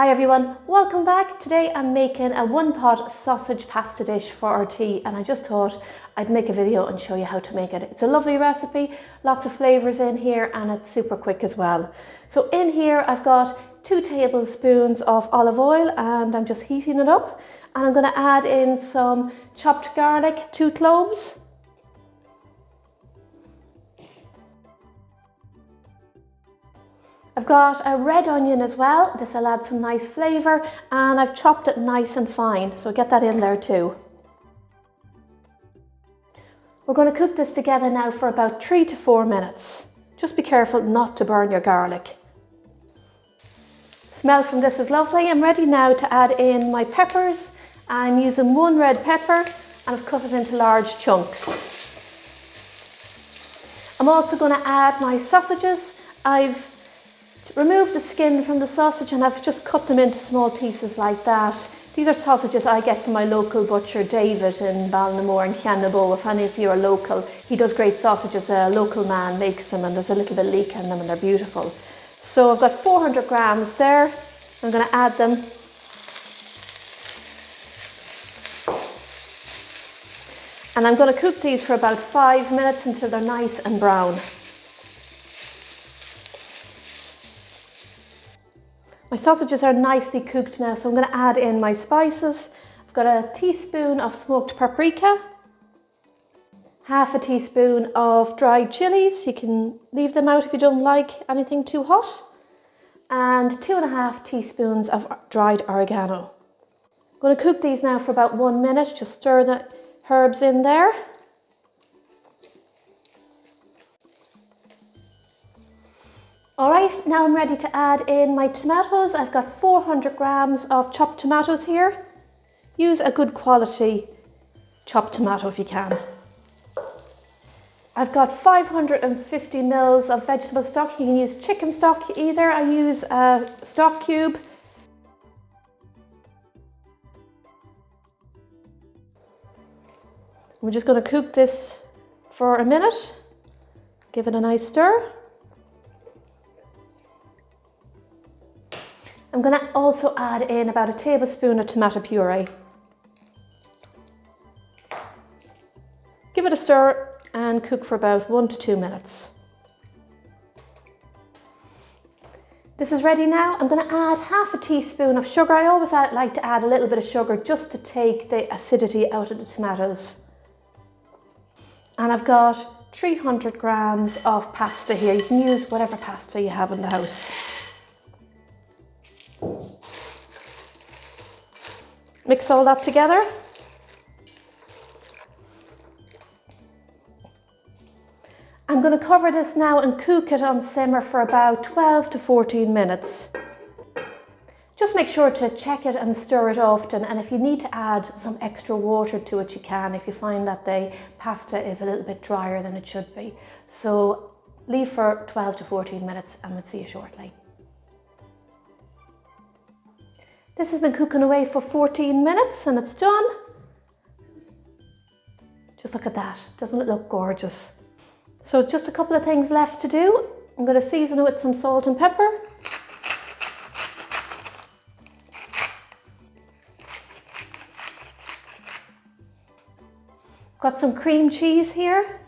Hi everyone, welcome back. Today I'm making a one-pot sausage pasta dish for our tea, and I just thought I'd make a video and show you how to make it. It's a lovely recipe, lots of flavours in here, and it's super quick as well. So in here I've got 2 tablespoons of olive oil and I'm just heating it up, and I'm going to add in some chopped garlic, 2 cloves. I've got a red onion as well. This will add some nice flavour, and I've chopped it nice and fine, so get that in there too. We're going to cook this together now for about 3 to 4 minutes. Just be careful not to burn your garlic. The smell from this is lovely. I'm ready now to add in my peppers. I'm using 1 red pepper and I've cut it into large chunks. I'm also going to add my sausages. I've remove the skin from the sausage and I've just cut them into small pieces like that. These are sausages I get from my local butcher David in Ballinamore and Kiannabo. If any of you are local, he does great sausages. A local man makes them and there's a little bit of leek in them and they're beautiful. So I've got 400 grams there. I'm going to add them. And I'm going to cook these for about 5 minutes until they're nice and brown. My sausages are nicely cooked now, so I'm going to add in my spices. I've got a teaspoon of smoked paprika, half a teaspoon of dried chilies. You can leave them out if you don't like anything too hot, and 2.5 teaspoons of dried oregano. I'm going to cook these now for about 1 minute. Just stir the herbs in there. Alright, now I'm ready to add in my tomatoes. I've got 400 grams of chopped tomatoes here. Use a good quality chopped tomato if you can. I've got 550 mils of vegetable stock. You can use chicken stock either. I use a stock cube. We're just going to cook this for a minute. Give it a nice stir. I'm going to also add in about 1 tablespoon of tomato puree. Give it a stir and cook for about 1 to 2 minutes. This is ready now. I'm going to add half a teaspoon of sugar. I always like to add a little bit of sugar just to take the acidity out of the tomatoes. And I've got 300 grams of pasta here. You can use whatever pasta you have in the house. Mix all that together. I'm going to cover this now and cook it on simmer for about 12 to 14 minutes. Just make sure to check it and stir it often, and if you need to add some extra water to it, you can, if you find that the pasta is a little bit drier than it should be. So leave for 12 to 14 minutes and we'll see you shortly. This has been cooking away for 14 minutes and it's done. Just look at that, doesn't it look gorgeous? So just a couple of things left to do. I'm going to season it with some salt and pepper. Got some cream cheese here.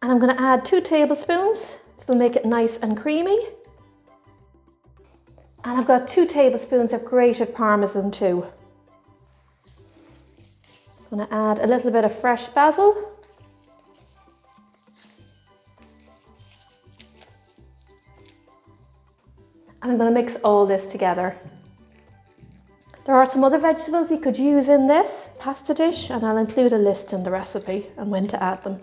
And I'm going to add 2 tablespoons, so it'll make it nice and creamy. And I've got 2 tablespoons of grated Parmesan too. I'm going to add a little bit of fresh basil. And I'm going to mix all this together. There are some other vegetables you could use in this pasta dish, and I'll include a list in the recipe and when to add them.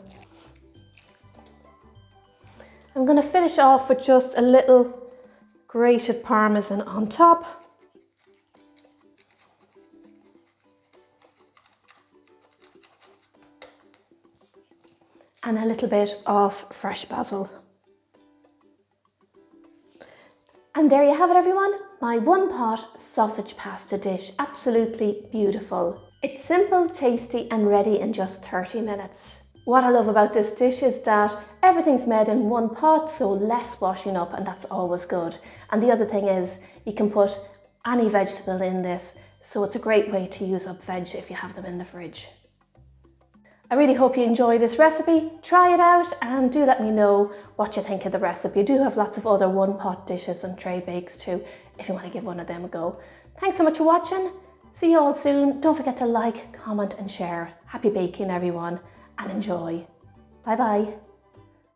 I'm going to finish off with just a little grated Parmesan on top. And a little bit of fresh basil. And there you have it everyone, my one-pot sausage pasta dish, absolutely beautiful. It's simple, tasty and ready in just 30 minutes. What I love about this dish is that everything's made in one pot, so less washing up, and that's always good. And the other thing is you can put any vegetable in this, so it's a great way to use up veg if you have them in the fridge. I really hope you enjoy this recipe. Try it out and do let me know what you think of the recipe. I do have lots of other one-pot dishes and tray bakes too, if you want to give one of them a go. Thanks so much for watching. See you all soon. Don't forget to like, comment and share. Happy baking everyone, and enjoy. Bye bye.